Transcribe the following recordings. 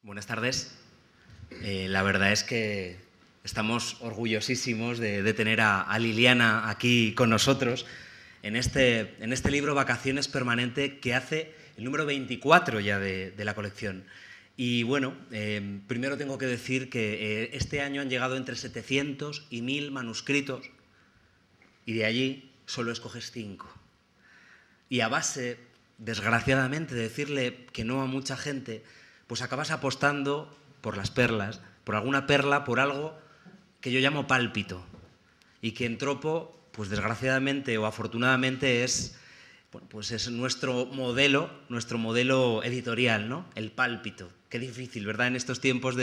Buenas tardes. La verdad es que estamos orgullosísimos de tener a Liliana aquí con nosotros en este libro Vacaciones Permanente, que hace el número 24 ya de la colección. Y bueno, primero tengo que decir que este año han llegado entre 700 y 1000 manuscritos y de allí solo escoges 5. Y a base, desgraciadamente, de decirle que no a mucha gente, pues acabas apostando por las perlas, por alguna perla, por algo que yo llamo pálpito, y que en Tropo, pues desgraciadamente o afortunadamente es nuestro modelo editorial, ¿no? El pálpito. Qué difícil, ¿verdad? En estos tiempos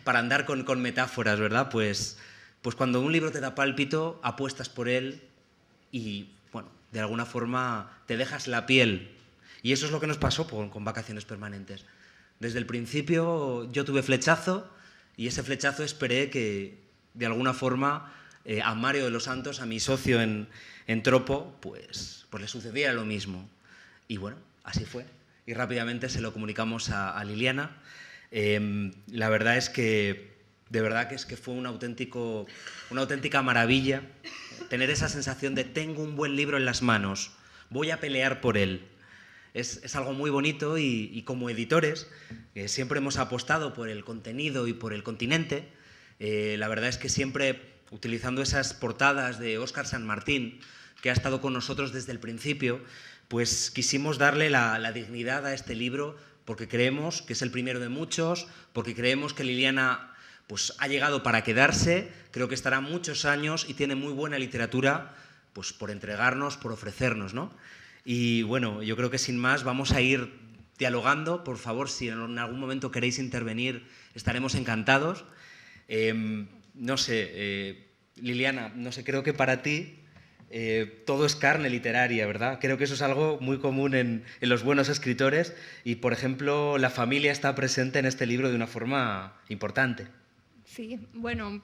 para andar con metáforas, ¿verdad? Pues cuando un libro te da pálpito, apuestas por él y, bueno, de alguna forma te dejas la piel. Y eso es lo que nos pasó con Vacaciones Permanentes. Desde el principio yo tuve flechazo y ese flechazo esperé que, de alguna forma, a Mario de los Santos, a mi socio en Tropo, pues le sucediera lo mismo. Y bueno, así fue. Y rápidamente se lo comunicamos a Liliana. La verdad es que, fue una auténtica maravilla tener esa sensación de tengo un buen libro en las manos, voy a pelear por él. Es algo muy bonito y como editores siempre hemos apostado por el contenido y por el continente. La verdad es que siempre utilizando esas portadas de Óscar San Martín, que ha estado con nosotros desde el principio, pues quisimos darle la dignidad a este libro porque creemos que es el primero de muchos, porque creemos que Liliana pues, ha llegado para quedarse, creo que estará muchos años y tiene muy buena literatura pues, por entregarnos, por ofrecernos, ¿no? Y bueno, yo creo que sin más vamos a ir dialogando. Por favor, si en algún momento queréis intervenir, estaremos encantados. No sé, Liliana, no sé, creo que para ti todo es carne literaria, ¿verdad? Creo que eso es algo muy común en los buenos escritores y, por ejemplo, la familia está presente en este libro de una forma importante. Sí, bueno,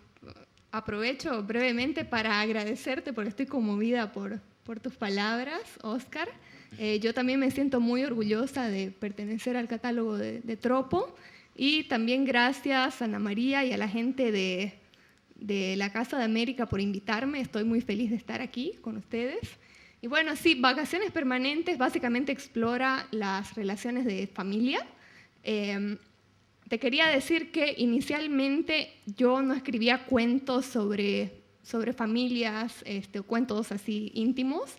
aprovecho brevemente para agradecerte porque estoy conmovida por tus palabras, Óscar. Yo también me siento muy orgullosa de pertenecer al catálogo de Tropo y también gracias a Ana María y a la gente de la Casa de América por invitarme. Estoy muy feliz de estar aquí con ustedes. Y bueno, sí, Vacaciones Permanentes básicamente explora las relaciones de familia. Te quería decir que inicialmente yo no escribía cuentos sobre familias, cuentos así íntimos.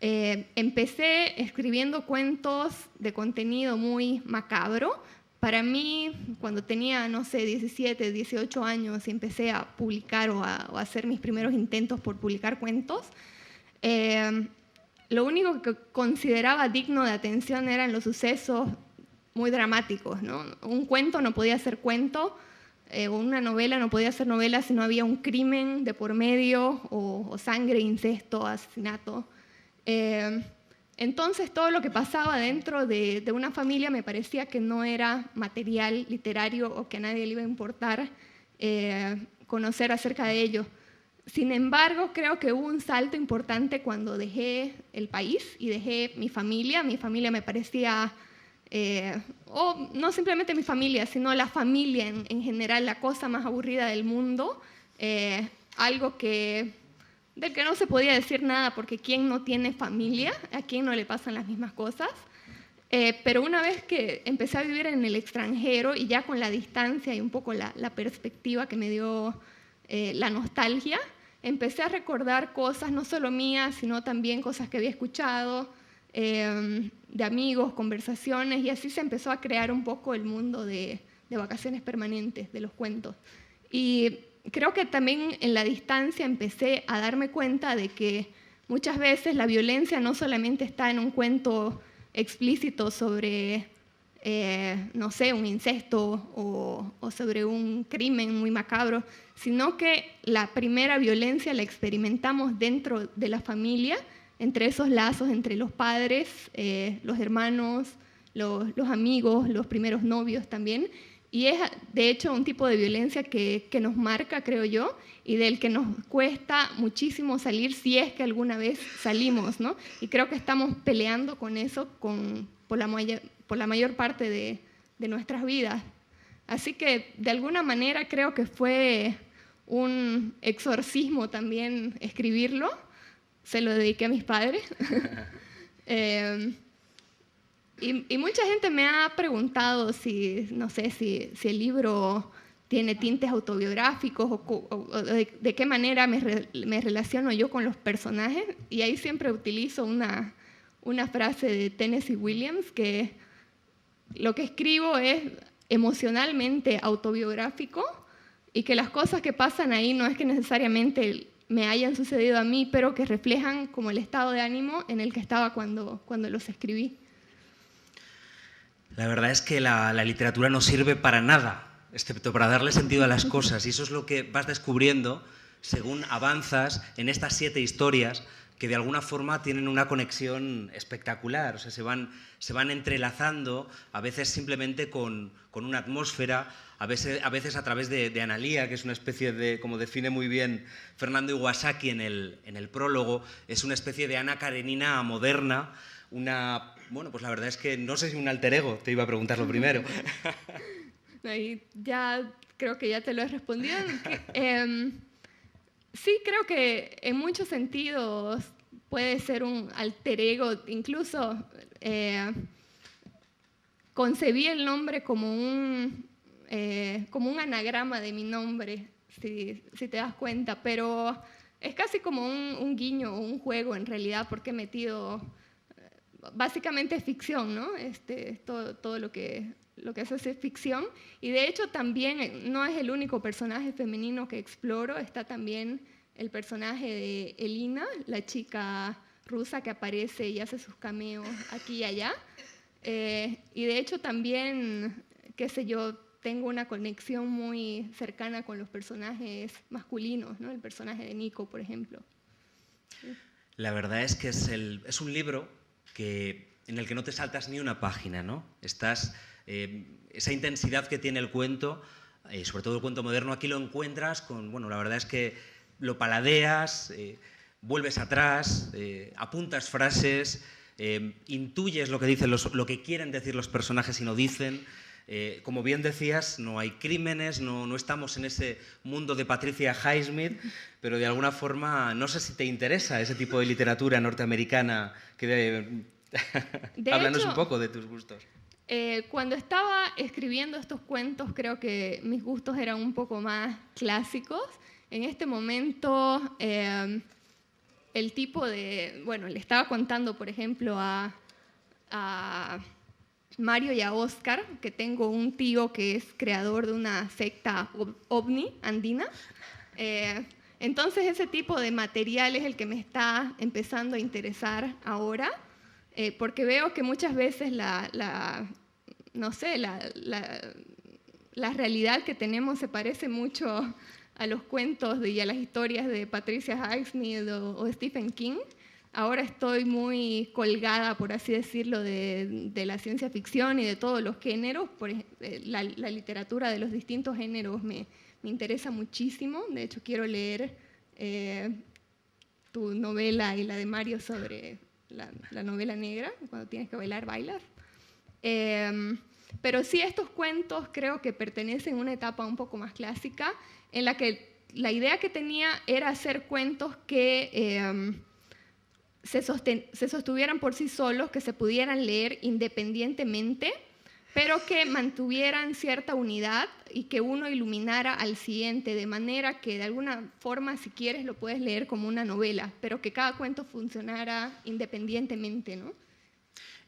Empecé escribiendo cuentos de contenido muy macabro. Para mí, cuando tenía, no sé, 17, 18 años y empecé a publicar o a hacer mis primeros intentos por publicar cuentos, lo único que consideraba digno de atención eran los sucesos muy dramáticos, ¿no? Un cuento no podía ser cuento, una novela no podía ser novela si no había un crimen de por medio o sangre, incesto, asesinato. Entonces todo lo que pasaba dentro de una familia me parecía que no era material literario o que a nadie le iba a importar conocer acerca de ello. Sin embargo, creo que hubo un salto importante cuando dejé el país y dejé mi familia. Mi familia me parecía, o no simplemente mi familia, sino la familia en general, la cosa más aburrida del mundo, algo del que no se podía decir nada porque ¿quién no tiene familia? ¿A quién no le pasan las mismas cosas? Pero una vez que empecé a vivir en el extranjero y ya con la distancia y un poco la perspectiva que me dio la nostalgia, empecé a recordar cosas no solo mías, sino también cosas que había escuchado, de amigos, conversaciones, y así se empezó a crear un poco el mundo de Vacaciones Permanentes, de los cuentos. Y creo que también en la distancia empecé a darme cuenta de que muchas veces la violencia no solamente está en un cuento explícito sobre, no sé, un incesto o sobre un crimen muy macabro, sino que la primera violencia la experimentamos dentro de la familia, entre esos lazos entre los padres, los hermanos, los amigos, los primeros novios también. Y es, de hecho, un tipo de violencia que nos marca, creo yo, y del que nos cuesta muchísimo salir si es que alguna vez salimos, ¿no? Y creo que estamos peleando con eso por la mayor parte de nuestras vidas. Así que de alguna manera creo que fue un exorcismo también escribirlo. Se lo dediqué a mis padres. Y mucha gente me ha preguntado si, no sé, si el libro tiene tintes autobiográficos o de qué manera me relaciono yo con los personajes. Y ahí siempre utilizo una frase de Tennessee Williams, que lo que escribo es emocionalmente autobiográfico y que las cosas que pasan ahí no es que necesariamente me hayan sucedido a mí, pero que reflejan como el estado de ánimo en el que estaba cuando los escribí. La verdad es que la literatura no sirve para nada, excepto para darle sentido a las cosas, y eso es lo que vas descubriendo según avanzas en estas 7 historias que de alguna forma tienen una conexión espectacular, o sea, se van entrelazando, a veces simplemente con una atmósfera, a veces a través de analía, que es una especie de, como define muy bien Fernando Iwasaki en el prólogo, es una especie de Ana Karenina moderna, bueno, pues la verdad es que no sé si un alter ego, te iba a preguntar lo primero. Y ya creo que ya te lo he respondido. Sí, creo que en muchos sentidos puede ser un alter ego. Incluso concebí el nombre como un anagrama de mi nombre, si te das cuenta, pero es casi como un guiño o un juego en realidad, porque he metido, básicamente es ficción, ¿no? Todo lo que hace es ficción, y de hecho también no es el único personaje femenino que exploro, está también el personaje de Elina, la chica rusa que aparece y hace sus cameos aquí y allá, y de hecho también, qué sé yo, tengo una conexión muy cercana con los personajes masculinos, ¿no? El personaje de Nico, por ejemplo. La verdad es que es un libro en el que no te saltas ni una página, ¿no? Esa intensidad que tiene el cuento, sobre todo el cuento moderno, aquí lo encuentras bueno, la verdad es que lo paladeas, vuelves atrás, apuntas frases, intuyes lo que dicen lo que quieren decir los personajes y no dicen. Como bien decías, no hay crímenes, no estamos en ese mundo de Patricia Highsmith, pero de alguna forma no sé si te interesa ese tipo de literatura norteamericana. Háblanos un poco de tus gustos. Cuando estaba escribiendo estos cuentos, creo que mis gustos eran un poco más clásicos. En este momento, el tipo de... Bueno, le estaba contando, por ejemplo, a Mario y a Oscar, que tengo un tío que es creador de una secta ovni andina. Entonces ese tipo de material es el que me está empezando a interesar ahora, porque veo que muchas veces la realidad que tenemos se parece mucho a los cuentos y a las historias de Patricia Highsmith o Stephen King. Ahora estoy muy colgada, por así decirlo, de la ciencia ficción y de todos los géneros. La literatura de los distintos géneros me interesa muchísimo. De hecho, quiero leer tu novela y la de Mario sobre la novela negra, cuando tienes que bailar, bailas. Pero sí, estos cuentos creo que pertenecen a una etapa un poco más clásica, en la que la idea que tenía era hacer cuentos que se sostuvieran por sí solos, que se pudieran leer independientemente, pero que mantuvieran cierta unidad y que uno iluminara al siguiente, de manera que de alguna forma, si quieres, lo puedes leer como una novela, pero que cada cuento funcionara independientemente, ¿no?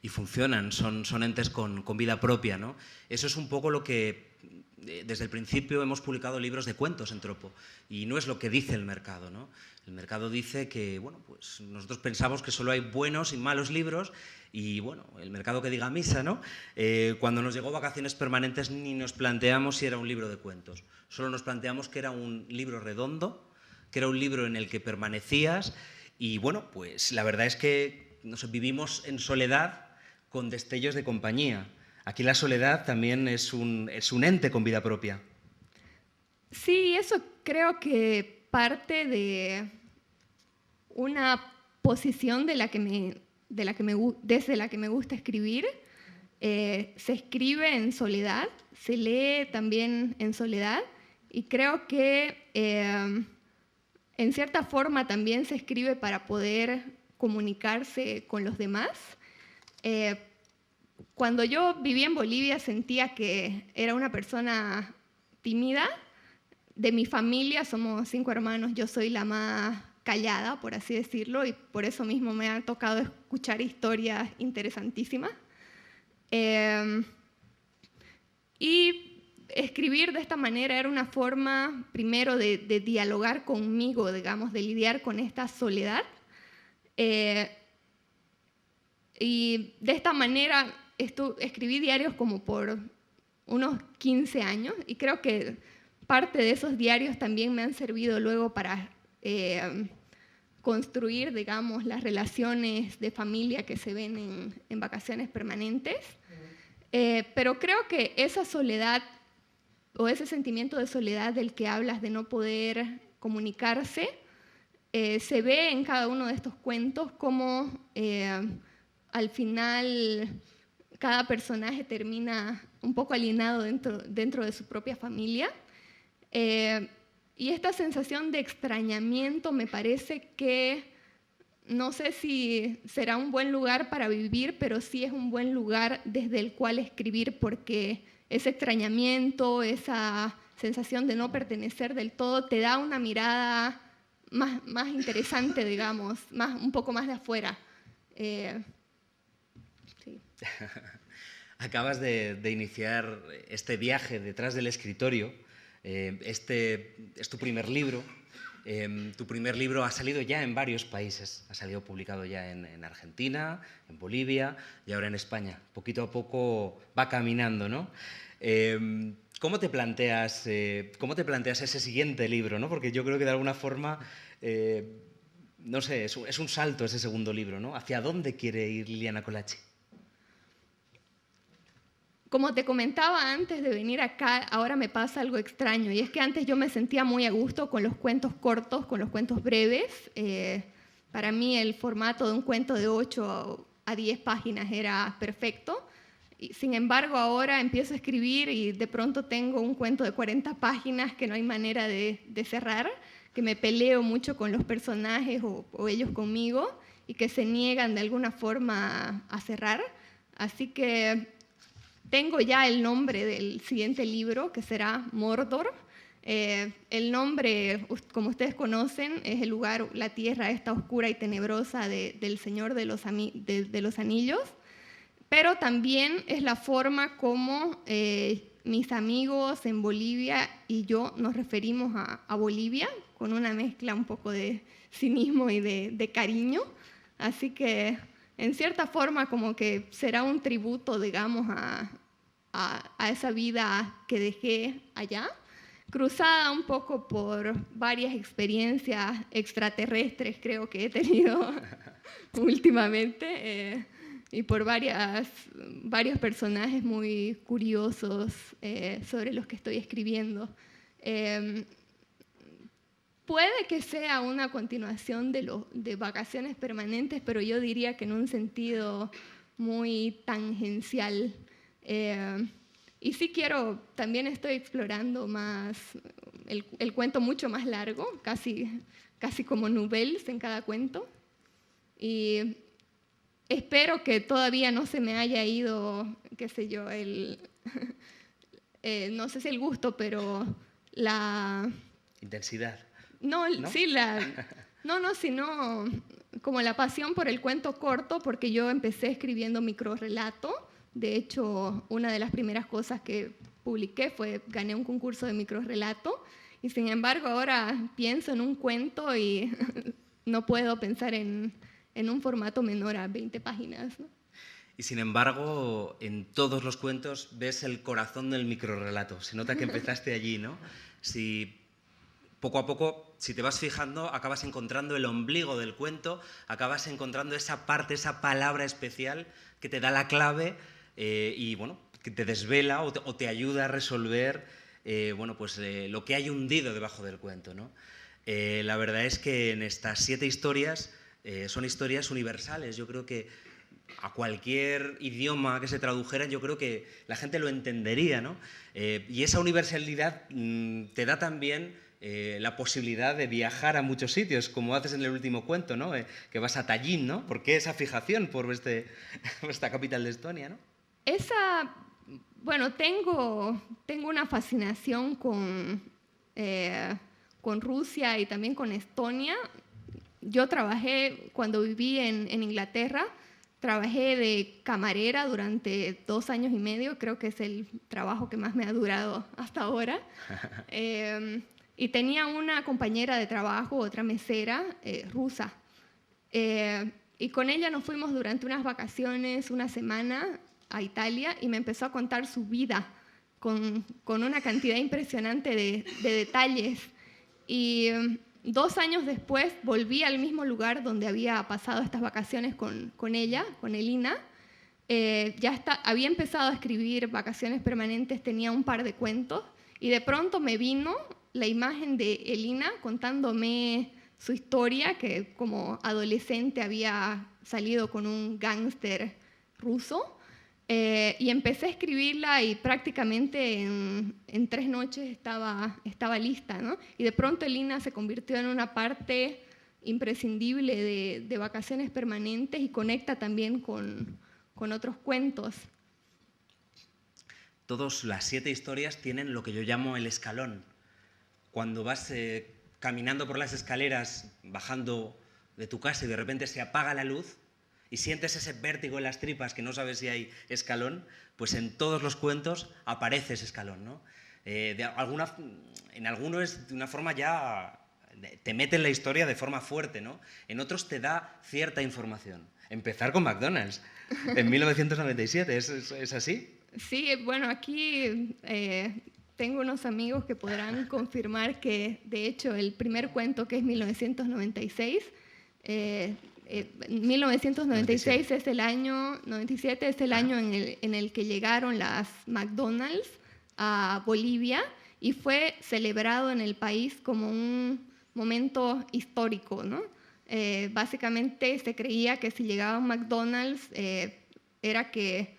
Y funcionan, son entes con vida propia, ¿no? Eso es un poco lo que desde el principio hemos publicado libros de cuentos en Tropo, y no es lo que dice el mercado, ¿no? El mercado dice que, bueno, pues nosotros pensamos que solo hay buenos y malos libros, y bueno, el mercado que diga misa, ¿no? Cuando nos llegó Vacaciones Permanentes ni nos planteamos si era un libro de cuentos, solo nos planteamos que era un libro redondo, que era un libro en el que permanecías, y bueno, pues la verdad es que vivimos en soledad con destellos de compañía. Aquí la soledad también es un ente con vida propia. Sí, eso creo que parte de una posición desde la que me gusta escribir, se escribe en soledad, se lee también en soledad, y creo que en cierta forma también se escribe para poder comunicarse con los demás. Cuando yo vivía en Bolivia sentía que era una persona tímida. De mi familia somos 5 hermanos, yo soy la más callada, por así decirlo, y por eso mismo me ha tocado escuchar historias interesantísimas. Y escribir de esta manera era una forma, primero, de dialogar conmigo, digamos, de lidiar con esta soledad. Y de esta manera escribí diarios como por unos 15 años, y creo que parte de esos diarios también me han servido luego para construir, digamos, las relaciones de familia que se ven en vacaciones permanentes. Pero creo que esa soledad o ese sentimiento de soledad del que hablas, de no poder comunicarse, se ve en cada uno de estos cuentos, como al final cada personaje termina un poco alienado dentro de su propia familia. Y esta sensación de extrañamiento me parece que, no sé si será un buen lugar para vivir, pero sí es un buen lugar desde el cual escribir, porque ese extrañamiento, esa sensación de no pertenecer del todo, te da una mirada más interesante, digamos, un poco más de afuera. Sí. Acabas de iniciar este viaje detrás del escritorio. Este es tu primer libro. Tu primer libro ha salido ya en varios países. Ha salido publicado ya en Argentina, en Bolivia y ahora en España. Poquito a poco va caminando, ¿no? ¿Cómo te planteas ese siguiente libro, ¿no? Porque yo creo que de alguna forma, no sé, es un salto ese segundo libro, ¿no? ¿Hacia dónde quiere ir Liliana Colachi? Como te comentaba antes de venir acá, ahora me pasa algo extraño, y es que antes yo me sentía muy a gusto con los cuentos cortos, con los cuentos breves. Para mí el formato de un cuento de 8 a 10 páginas era perfecto. Y, sin embargo, ahora empiezo a escribir y de pronto tengo un cuento de 40 páginas que no hay manera de cerrar, que me peleo mucho con los personajes o ellos conmigo, y que se niegan de alguna forma a cerrar. Así que tengo ya el nombre del siguiente libro, que será Mordor. El nombre, como ustedes conocen, es el lugar, la tierra esta oscura y tenebrosa del Señor de los Anillos, pero también es la forma como mis amigos en Bolivia y yo nos referimos a Bolivia, con una mezcla un poco de cinismo y de cariño. Así que, en cierta forma, como que será un tributo, digamos, a esa vida que dejé allá, cruzada un poco por varias experiencias extraterrestres, creo que he tenido últimamente, y por varios personajes muy curiosos sobre los que estoy escribiendo. Puede que sea una continuación de Vacaciones Permanentes, pero yo diría que en un sentido muy tangencial. Y sí también estoy explorando más el cuento mucho más largo, casi como novelas en cada cuento. Y espero que todavía no se me haya ido, qué sé yo, no sé si el gusto, pero la... Intensidad. No, ¿no? Sí, sino como la pasión por el cuento corto, porque yo empecé escribiendo microrrelato. De hecho, una de las primeras cosas que publiqué gané un concurso de microrrelato, y sin embargo ahora pienso en un cuento y no puedo pensar en un formato menor a 20 páginas, ¿no? Y sin embargo, en todos los cuentos ves el corazón del microrrelato. Se nota que empezaste allí, ¿no? Si poco a poco, si te vas fijando, acabas encontrando el ombligo del cuento, acabas encontrando esa parte, esa palabra especial que te da la clave y bueno, que te desvela o te ayuda a resolver lo que hay hundido debajo del cuento, ¿no? La verdad es que en estas 7 historias son historias universales. Yo creo que a cualquier idioma que se tradujera, yo creo que la gente lo entendería, ¿no? Y esa universalidad te da también la posibilidad de viajar a muchos sitios, como haces en el último cuento, ¿no? Que vas a Tallinn, ¿no? ¿Por qué esa fijación por esta capital de Estonia, ¿no? Bueno, tengo una fascinación con Rusia y también con Estonia. Yo trabajé, cuando viví en Inglaterra, trabajé de camarera durante 2 años y medio, creo que es el trabajo que más me ha durado hasta ahora. Y tenía una compañera de trabajo, otra mesera, rusa. Y con ella nos fuimos durante unas vacaciones, una semana, a Italia, y me empezó a contar su vida con una cantidad impresionante de detalles. Y 2 años después volví al mismo lugar donde había pasado estas vacaciones con ella, con Elina. Había empezado a escribir Vacaciones Permanentes, tenía un par de cuentos, y de pronto me vino la imagen de Elina contándome su historia, que como adolescente había salido con un gángster ruso. Y empecé a escribirla y prácticamente en 3 noches estaba lista, ¿no? Y de pronto Elina se convirtió en una parte imprescindible de Vacaciones Permanentes y conecta también con otros cuentos. Todas las 7 historias tienen lo que yo llamo el escalón. Cuando vas caminando por las escaleras, bajando de tu casa y de repente se apaga la luz, y sientes ese vértigo en las tripas que no sabes si hay escalón, pues en todos los cuentos aparece ese escalón, ¿no? En algunos es de una forma ya te mete en la historia de forma fuerte, ¿no? En otros te da cierta información. Empezar con McDonald's en 1997, ¿es así? Sí, bueno, aquí tengo unos amigos que podrán confirmar que, de hecho, el primer cuento, que es 1996, 1996 es el año, 97 es el año en el que llegaron las McDonald's a Bolivia y fue celebrado en el país como un momento histórico, ¿no? Básicamente se creía que si llegaban McDonald's era que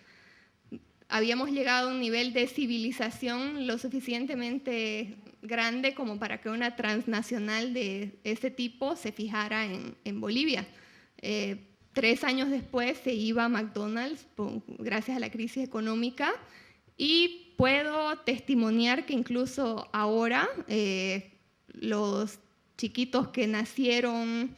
habíamos llegado a un nivel de civilización lo suficientemente grande como para que una transnacional de ese tipo se fijara en Bolivia. 3 años después se iba a McDonald's gracias a la crisis económica, y puedo testimoniar que incluso ahora los chiquitos que nacieron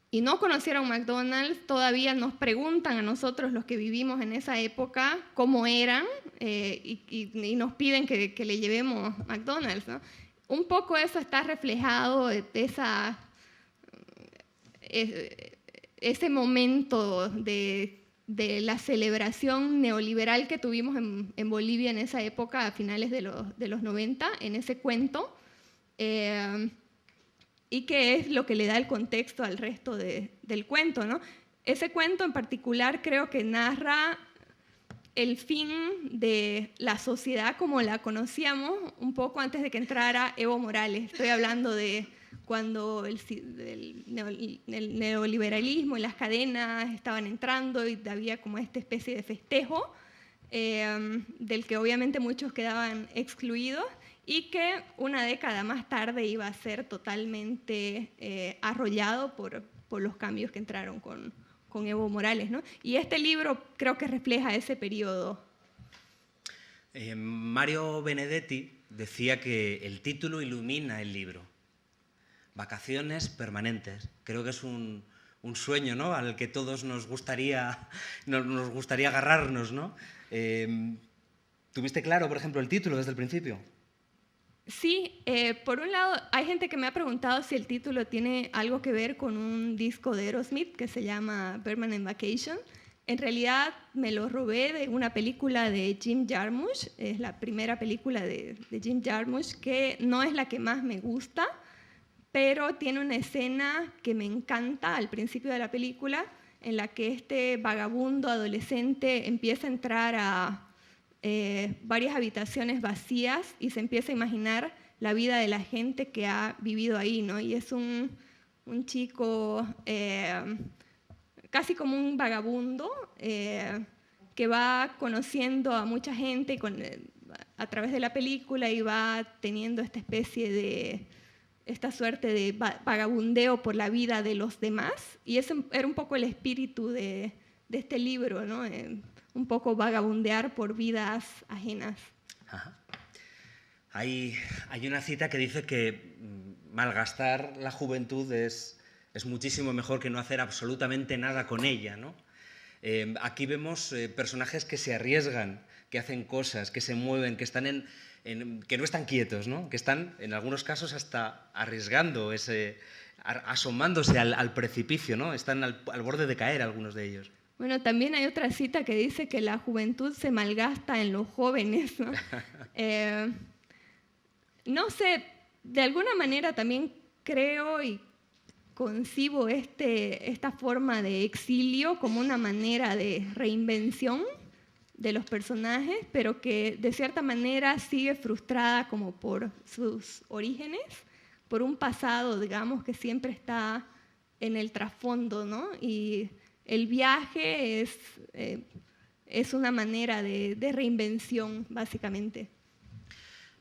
y no conocieron McDonald's todavía nos preguntan a nosotros, los que vivimos en esa época, cómo eran, y nos piden que le llevemos McDonald's, ¿no? Un poco eso está reflejado de ese momento de la celebración neoliberal que tuvimos en Bolivia en esa época, a finales de los 90, en ese cuento, y que es lo que le da el contexto al resto del cuento, ¿no? Ese cuento en particular creo que narra el fin de la sociedad como la conocíamos un poco antes de que entrara Evo Morales. Estoy hablando de cuando el neoliberalismo y las cadenas estaban entrando y había como esta especie de festejo del que obviamente muchos quedaban excluidos, y que una década más tarde iba a ser totalmente arrollado por los cambios que entraron con Evo Morales, ¿no? Y este libro creo que refleja ese periodo. Mario Benedetti decía que el título ilumina el libro. Vacaciones permanentes. Creo que es un sueño, ¿no?, al que todos nos gustaría agarrarnos, ¿no? ¿Tuviste claro, por ejemplo, el título desde el principio? Sí, por un lado, hay gente que me ha preguntado si el título tiene algo que ver con un disco de Aerosmith que se llama Permanent Vacation. En realidad me lo robé de una película de Jim Jarmusch, es la primera película de Jim Jarmusch, que no es la que más me gusta, pero tiene una escena que me encanta al principio de la película, en la que este vagabundo adolescente empieza a entrar a varias habitaciones vacías y se empieza a imaginar la vida de la gente que ha vivido ahí, ¿no? Y es un chico casi como un vagabundo que va conociendo a mucha gente a través de la película y va teniendo esta suerte de vagabundeo por la vida de los demás. Y ese era un poco el espíritu de este libro, ¿no? Un poco vagabundear por vidas ajenas. Ajá. Hay una cita que dice que malgastar la juventud es muchísimo mejor que no hacer absolutamente nada con ella, ¿no? Aquí vemos personajes que se arriesgan, que hacen cosas, que se mueven, que están que no están quietos, ¿no? Que están, en algunos casos, hasta arriesgando, asomándose al precipicio, ¿no? Están al borde de caer algunos de ellos. Bueno, también hay otra cita que dice que la juventud se malgasta en los jóvenes, ¿no? No sé, de alguna manera también creo y concibo esta forma de exilio como una manera de reinvención de los personajes, pero que de cierta manera sigue frustrada como por sus orígenes, por un pasado, digamos, que siempre está en el trasfondo, ¿no? Y el viaje es una manera de reinvención, básicamente.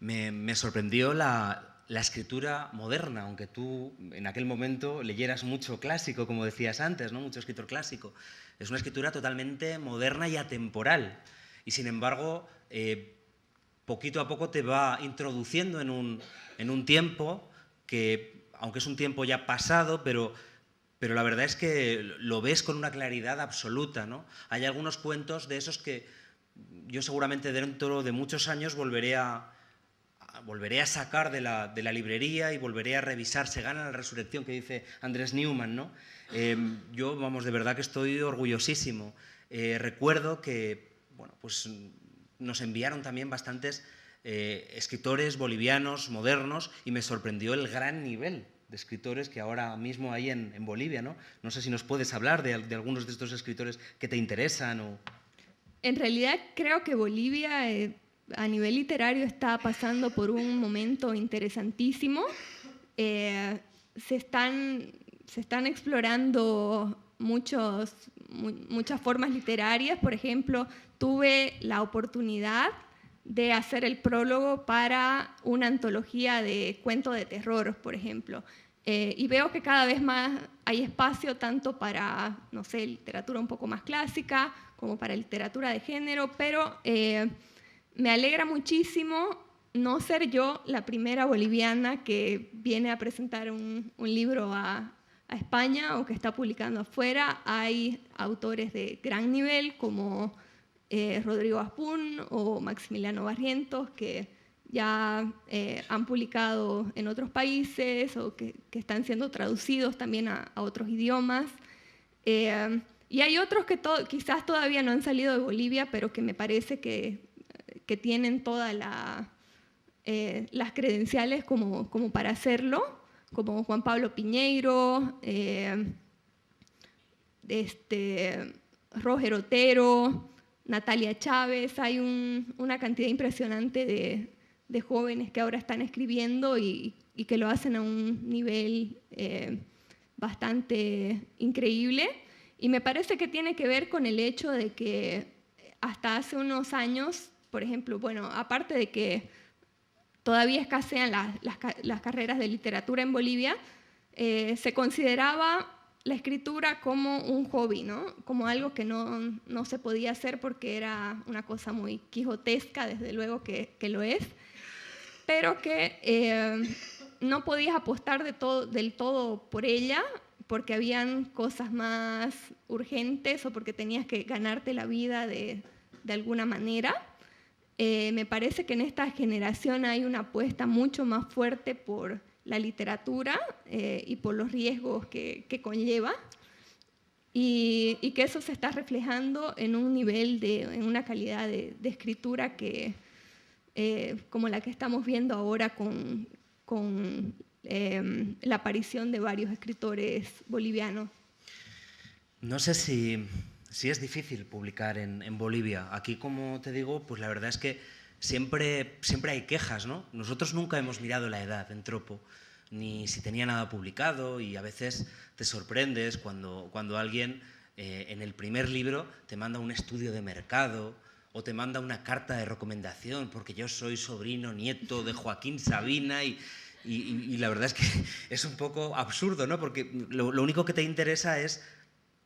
Me sorprendió la escritura moderna, aunque tú en aquel momento leyeras mucho clásico, como decías antes, ¿no? Mucho escritor clásico. Es una escritura totalmente moderna y atemporal. Y sin embargo, poquito a poco te va introduciendo en un tiempo que, aunque es un tiempo ya pasado, pero la verdad es que lo ves con una claridad absoluta, ¿no? Hay algunos cuentos de esos que yo seguramente dentro de muchos años volveré a sacar de la librería y volveré a revisar. Se gana la resurrección, que dice Andrés Newman, ¿no? Yo, vamos, de verdad que estoy orgullosísimo. Recuerdo que, bueno, pues nos enviaron también bastantes escritores bolivianos modernos y me sorprendió el gran nivel de escritores que ahora mismo hay en Bolivia, ¿no? No sé si nos puedes hablar de algunos de estos escritores que te interesan o... En realidad creo que Bolivia a nivel literario está pasando por un momento interesantísimo. Se están explorando muchas formas literarias. Por ejemplo, tuve la oportunidad de hacer el prólogo para una antología de cuentos de terror, por ejemplo. Y veo que cada vez más hay espacio tanto para, no sé, literatura un poco más clásica como para literatura de género, pero me alegra muchísimo no ser yo la primera boliviana que viene a presentar un libro a España o que está publicando afuera. Hay autores de gran nivel como Rodrigo Aspún o Maximiliano Barrientos que ya han publicado en otros países o que están siendo traducidos también a otros idiomas. Y hay otros que quizás todavía no han salido de Bolivia, pero que me parece que tienen todas las credenciales como para hacerlo, como Juan Pablo Piñeiro, Roger Otero, Natalia Chávez. Hay una cantidad impresionante de jóvenes que ahora están escribiendo y que lo hacen a un nivel bastante increíble. Y me parece que tiene que ver con el hecho de que hasta hace unos años, por ejemplo, bueno, aparte de que todavía escasean las carreras de literatura en Bolivia, se consideraba la escritura como un hobby, ¿no? Como algo que no se podía hacer porque era una cosa muy quijotesca, desde luego que lo es, pero que no podías apostar del todo por ella porque habían cosas más urgentes o porque tenías que ganarte la vida de alguna manera. Me parece que en esta generación hay una apuesta mucho más fuerte por la literatura y por los riesgos que conlleva y que eso se está reflejando en un nivel, en una calidad de escritura que, como la que estamos viendo ahora con la aparición de varios escritores bolivianos. No sé si es difícil publicar en Bolivia. Aquí, como te digo, pues la verdad es que siempre hay quejas, ¿no? Nosotros nunca hemos mirado la edad en Tropo, ni si tenía nada publicado, y a veces te sorprendes cuando alguien en el primer libro te manda un estudio de mercado o te manda una carta de recomendación porque yo soy sobrino, nieto de Joaquín Sabina y la verdad es que es un poco absurdo, ¿no? Porque lo único que te interesa es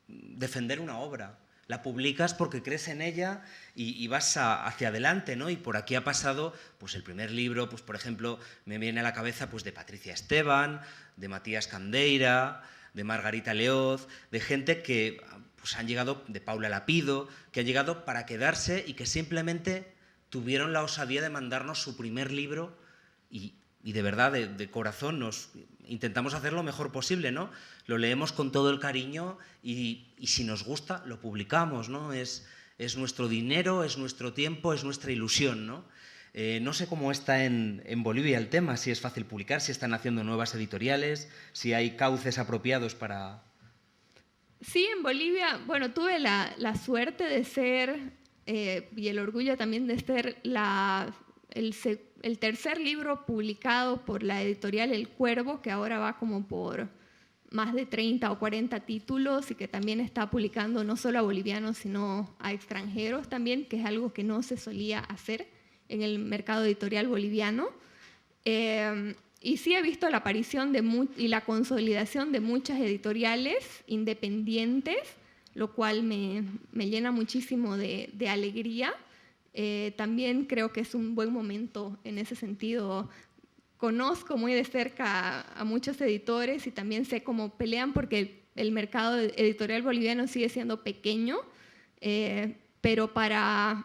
defender una obra. La publicas porque crees en ella y vas hacia adelante, ¿no? Y por aquí ha pasado, pues el primer libro, pues por ejemplo, me viene a la cabeza pues de Patricia Esteban, de Matías Candeira, de Margarita Leoz, de gente que pues han llegado, de Paula Lapido, que han llegado para quedarse y que simplemente tuvieron la osadía de mandarnos su primer libro y de verdad, de corazón, nos intentamos hacer lo mejor posible, ¿no? Lo leemos con todo el cariño y si nos gusta, lo publicamos, ¿no? Es nuestro dinero, es nuestro tiempo, es nuestra ilusión, ¿no? No sé cómo está en Bolivia el tema, si es fácil publicar, si están haciendo nuevas editoriales, si hay cauces apropiados para... Sí, en Bolivia, bueno, tuve la suerte de ser, y el orgullo también de ser el tercer libro publicado por la editorial El Cuervo, que ahora va como por más de 30 o 40 títulos y que también está publicando no solo a bolivianos, sino a extranjeros también, que es algo que no se solía hacer en el mercado editorial boliviano. Y sí he visto la aparición y la consolidación de muchas editoriales independientes, lo cual me llena muchísimo de alegría. También creo que es un buen momento en ese sentido. Conozco muy de cerca a muchos editores y también sé cómo pelean porque el mercado editorial boliviano sigue siendo pequeño, pero para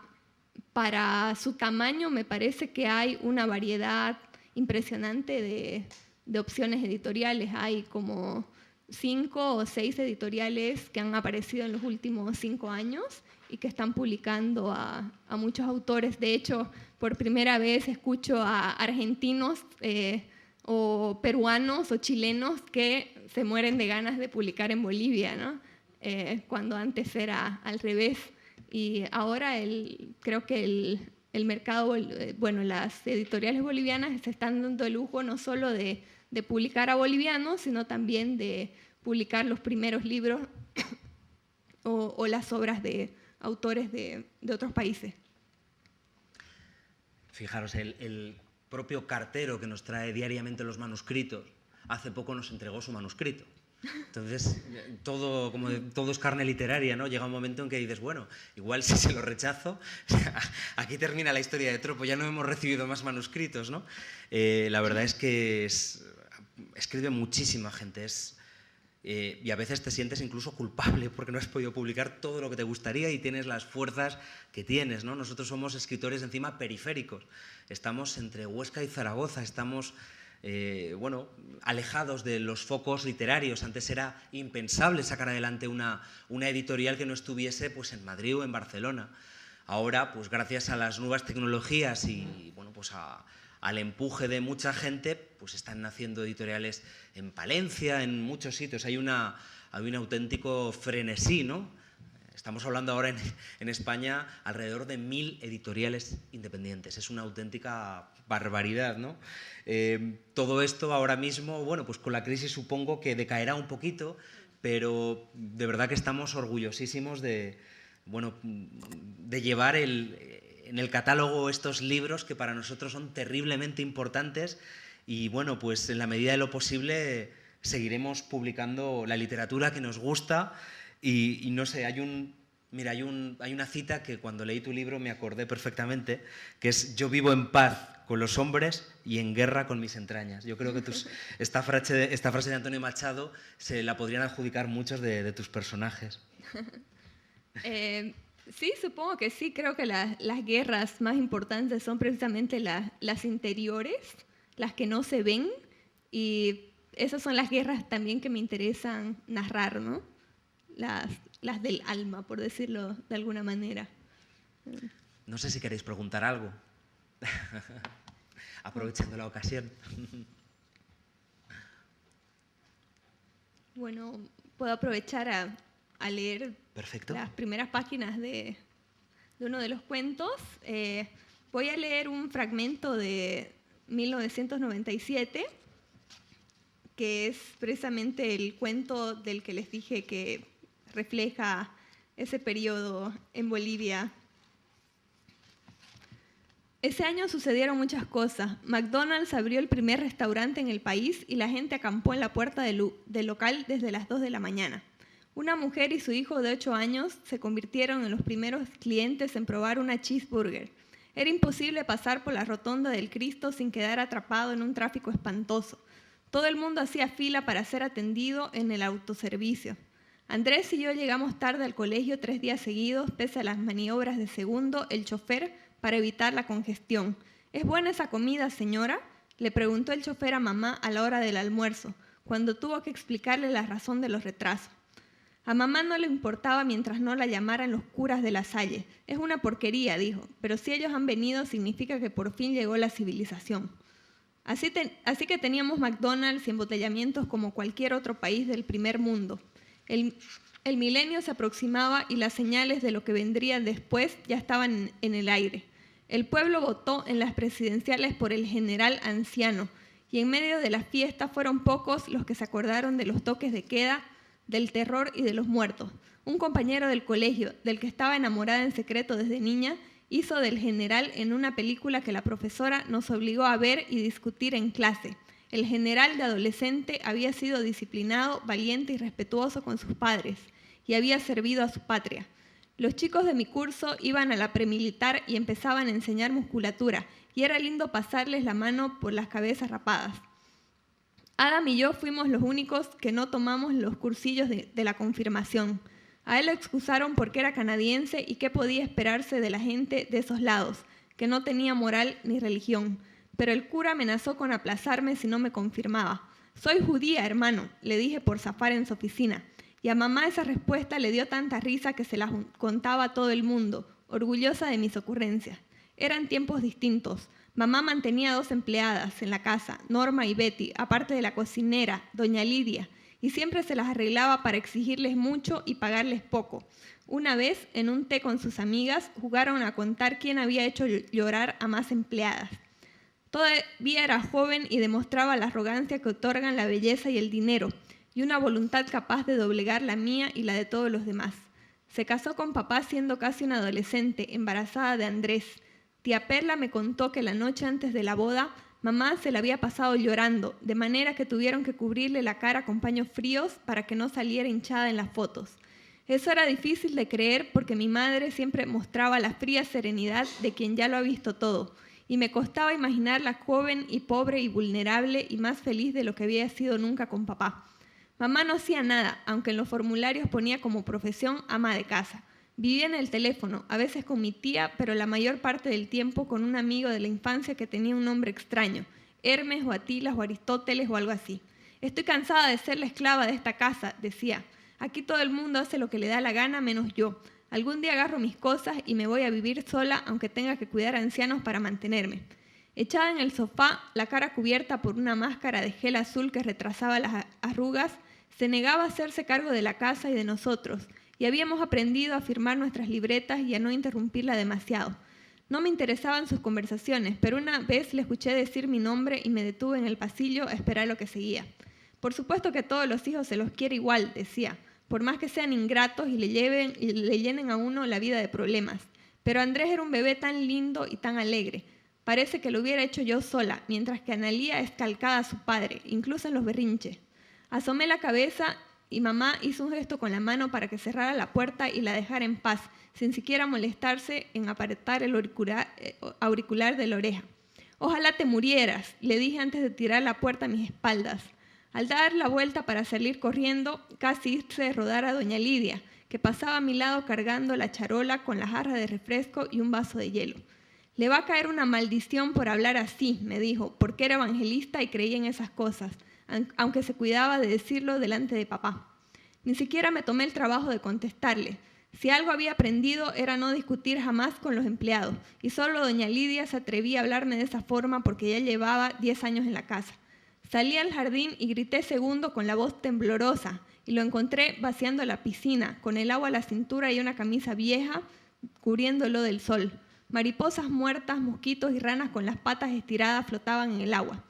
su tamaño me parece que hay una variedad impresionante de opciones editoriales. Hay como 5 o 6 editoriales que han aparecido en los últimos 5 años y que están publicando a muchos autores. De hecho, por primera vez escucho a argentinos o peruanos o chilenos que se mueren de ganas de publicar en Bolivia, ¿no? Cuando antes era al revés. Y ahora creo que el mercado, bueno, las editoriales bolivianas se están dando el lujo no solo de publicar a bolivianos, sino también de publicar los primeros libros o las obras de autores de otros países. Fijaros, el propio cartero que nos trae diariamente los manuscritos, hace poco nos entregó su manuscrito. Entonces, todo es carne literaria, ¿no? Llega un momento en que dices, bueno, igual si se lo rechazo, aquí termina la historia de Tropo, ya no hemos recibido más manuscritos, ¿no? La verdad es que escribe muchísima gente, y a veces te sientes incluso culpable porque no has podido publicar todo lo que te gustaría y tienes las fuerzas que tienes, ¿no? Nosotros somos escritores encima periféricos, estamos entre Huesca y Zaragoza, estamos alejados de los focos literarios. Antes era impensable sacar adelante una editorial que no estuviese pues, en Madrid o en Barcelona. Ahora, pues gracias a las nuevas tecnologías y bueno, pues al empuje de mucha gente, pues están naciendo editoriales en Palencia, en muchos sitios. Hay un auténtico frenesí, ¿no? Estamos hablando ahora en España alrededor de 1000 editoriales independientes. Es una auténtica barbaridad, ¿no? Todo esto ahora mismo, bueno, pues con la crisis supongo que decaerá un poquito, pero de verdad que estamos orgullosísimos de llevar en el catálogo estos libros que para nosotros son terriblemente importantes y bueno, pues en la medida de lo posible seguiremos publicando la literatura que nos gusta y no sé, hay una cita que cuando leí tu libro me acordé perfectamente, que es: yo vivo en paz con los hombres y en guerra con mis entrañas. Yo creo que esta frase de Antonio Machado se la podrían adjudicar muchos de tus personajes. Sí, supongo que sí. Creo que las guerras más importantes son precisamente las interiores, las que no se ven, y esas son las guerras también que me interesan narrar, ¿no? Las del alma, por decirlo de alguna manera. No sé si queréis preguntar algo, aprovechando la ocasión. Bueno, puedo aprovechar a leer Perfecto. Las primeras páginas de uno de los cuentos. Voy a leer un fragmento de 1997, que es precisamente el cuento del que les dije que refleja ese periodo en Bolivia. Ese año sucedieron muchas cosas. McDonald's abrió el primer restaurante en el país y la gente acampó en la puerta del local desde las 2 de la mañana. Una mujer y su hijo de 8 años se convirtieron en los primeros clientes en probar una cheeseburger. Era imposible pasar por la rotonda del Cristo sin quedar atrapado en un tráfico espantoso. Todo el mundo hacía fila para ser atendido en el autoservicio. Andrés y yo llegamos tarde al colegio 3 días seguidos, pese a las maniobras de segundo, el chofer, para evitar la congestión. ¿Es buena esa comida, señora?, le preguntó el chofer a mamá a la hora del almuerzo, cuando tuvo que explicarle la razón de los retrasos. A mamá no le importaba mientras no la llamaran los curas de La Salle. Es una porquería, dijo, pero si ellos han venido significa que por fin llegó la civilización. Así que teníamos McDonald's y embotellamientos como cualquier otro país del primer mundo. El milenio se aproximaba y las señales de lo que vendría después ya estaban en el aire. El pueblo votó en las presidenciales por el general anciano y en medio de la fiesta fueron pocos los que se acordaron de los toques de queda, del terror y de los muertos. Un compañero del colegio, del que estaba enamorada en secreto desde niña, hizo del general en una película que la profesora nos obligó a ver y discutir en clase. El general de adolescente había sido disciplinado, valiente y respetuoso con sus padres y había servido a su patria. Los chicos de mi curso iban a la premilitar y empezaban a enseñar musculatura, y era lindo pasarles la mano por las cabezas rapadas. Adam y yo fuimos los únicos que no tomamos los cursillos de la confirmación. A él lo excusaron porque era canadiense y qué podía esperarse de la gente de esos lados, que no tenía moral ni religión. Pero el cura amenazó con aplazarme si no me confirmaba. «Soy judía, hermano», le dije por zafar en su oficina. Y a mamá esa respuesta le dio tanta risa que se la contaba a todo el mundo, orgullosa de mis ocurrencias. Eran tiempos distintos. Mamá mantenía 2 empleadas en la casa, Norma y Betty, aparte de la cocinera, doña Lidia, y siempre se las arreglaba para exigirles mucho y pagarles poco. Una vez, en un té con sus amigas, jugaron a contar quién había hecho llorar a más empleadas. Todavía era joven y demostraba la arrogancia que otorgan la belleza y el dinero, y una voluntad capaz de doblegar la mía y la de todos los demás. Se casó con papá siendo casi una adolescente, embarazada de Andrés. Tía Perla me contó que la noche antes de la boda, mamá se la había pasado llorando, de manera que tuvieron que cubrirle la cara con paños fríos para que no saliera hinchada en las fotos. Eso era difícil de creer porque mi madre siempre mostraba la fría serenidad de quien ya lo ha visto todo, y me costaba imaginarla joven y pobre y vulnerable y más feliz de lo que había sido nunca con papá. Mamá no hacía nada, aunque en los formularios ponía como profesión ama de casa. Vivía en el teléfono, a veces con mi tía, pero la mayor parte del tiempo con un amigo de la infancia que tenía un nombre extraño, Hermes o Atilas o Aristóteles o algo así. «Estoy cansada de ser la esclava de esta casa», decía. «Aquí todo el mundo hace lo que le da la gana menos yo. Algún día agarro mis cosas y me voy a vivir sola, aunque tenga que cuidar a ancianos para mantenerme». Echada en el sofá, la cara cubierta por una máscara de gel azul que retrasaba las arrugas, se negaba a hacerse cargo de la casa y de nosotros, y habíamos aprendido a firmar nuestras libretas y a no interrumpirla demasiado. No me interesaban sus conversaciones, pero una vez le escuché decir mi nombre y me detuve en el pasillo a esperar lo que seguía. «Por supuesto que a todos los hijos se los quiere igual», decía, «por más que sean ingratos y le llenen a uno la vida de problemas. Pero Andrés era un bebé tan lindo y tan alegre. Parece que lo hubiera hecho yo sola, mientras que Analía es calcada a su padre, incluso en los berrinches». Asomé la cabeza y mamá hizo un gesto con la mano para que cerrara la puerta y la dejara en paz, sin siquiera molestarse en apretar el auricular de la oreja. «Ojalá te murieras», le dije antes de tirar la puerta a mis espaldas. Al dar la vuelta para salir corriendo, casi hice rodar a doña Lidia, que pasaba a mi lado cargando la charola con la jarra de refresco y un vaso de hielo. «Le va a caer una maldición por hablar así», me dijo, porque era evangelista y creía en esas cosas, aunque se cuidaba de decirlo delante de papá. Ni siquiera me tomé el trabajo de contestarle. Si algo había aprendido era no discutir jamás con los empleados, y solo doña Lidia se atrevía a hablarme de esa forma porque ya llevaba 10 años en la casa. Salí al jardín y grité segundo con la voz temblorosa, y lo encontré vaciando la piscina, con el agua a la cintura y una camisa vieja cubriéndolo del sol. Mariposas muertas, mosquitos y ranas con las patas estiradas flotaban en el agua.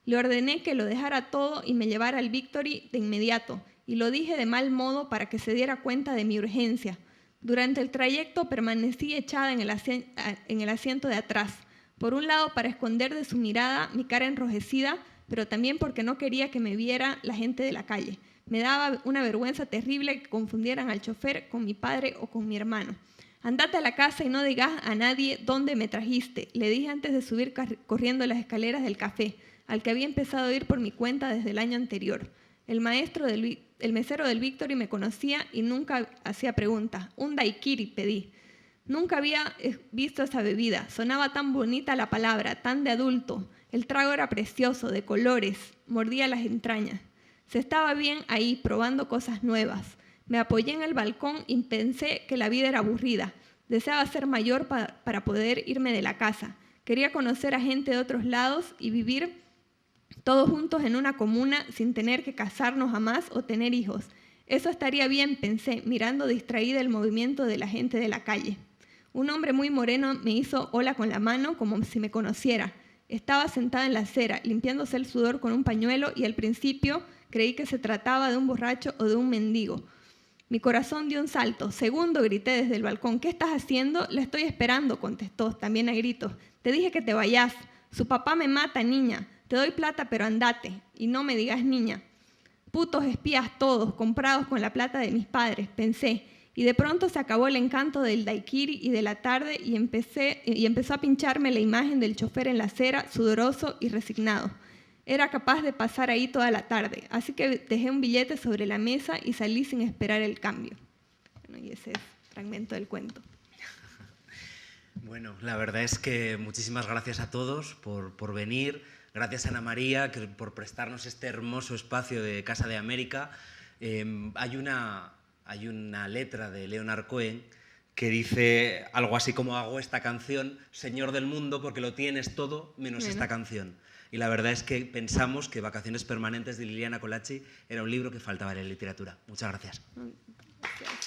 Le ordené que lo dejara todo y me llevara al Victory de inmediato, y lo dije de mal modo para que se diera cuenta de mi urgencia. Durante el trayecto permanecí echada en el asiento de atrás, por un lado para esconder de su mirada mi cara enrojecida, pero también porque no quería que me viera la gente de la calle. Me daba una vergüenza terrible que confundieran al chofer con mi padre o con mi hermano. «Andate a la casa y no digas a nadie dónde me trajiste», le dije antes de subir corriendo las escaleras del café, al que había empezado a ir por mi cuenta desde el año anterior. El mesero del Victory me conocía y nunca hacía preguntas. Un daiquiri pedí. Nunca había visto esa bebida. Sonaba tan bonita la palabra, tan de adulto. El trago era precioso, de colores. Mordía las entrañas. Se estaba bien ahí, probando cosas nuevas. Me apoyé en el balcón y pensé que la vida era aburrida. Deseaba ser mayor para poder irme de la casa. Quería conocer a gente de otros lados y vivir todos juntos en una comuna sin tener que casarnos jamás o tener hijos. Eso estaría bien, pensé, mirando distraída el movimiento de la gente de la calle. Un hombre muy moreno me hizo hola con la mano como si me conociera. Estaba sentada en la acera, limpiándose el sudor con un pañuelo y al principio creí que se trataba de un borracho o de un mendigo. Mi corazón dio un salto. «Segundo», grité desde el balcón. «¿Qué estás haciendo?» «La estoy esperando», contestó, también a gritos. «Te dije que te vayas. Su papá me mata, niña. Te doy plata, pero andate. Y no me digas niña». Putos espías todos, comprados con la plata de mis padres, pensé. Y de pronto se acabó el encanto del daiquiri y de la tarde y empezó a pincharme la imagen del chofer en la acera, sudoroso y resignado. Era capaz de pasar ahí toda la tarde, así que dejé un billete sobre la mesa y salí sin esperar el cambio. Bueno, y ese es el fragmento del cuento. Bueno, la verdad es que muchísimas gracias a todos por venir. Gracias a Ana María por prestarnos este hermoso espacio de Casa de América. Hay una letra de Leonard Cohen que dice algo así como: hago esta canción, Señor del mundo, porque lo tienes todo menos esta canción. Y la verdad es que pensamos que Vacaciones permanentes de Liliana Colaci era un libro que faltaba en la literatura. Muchas gracias. Gracias.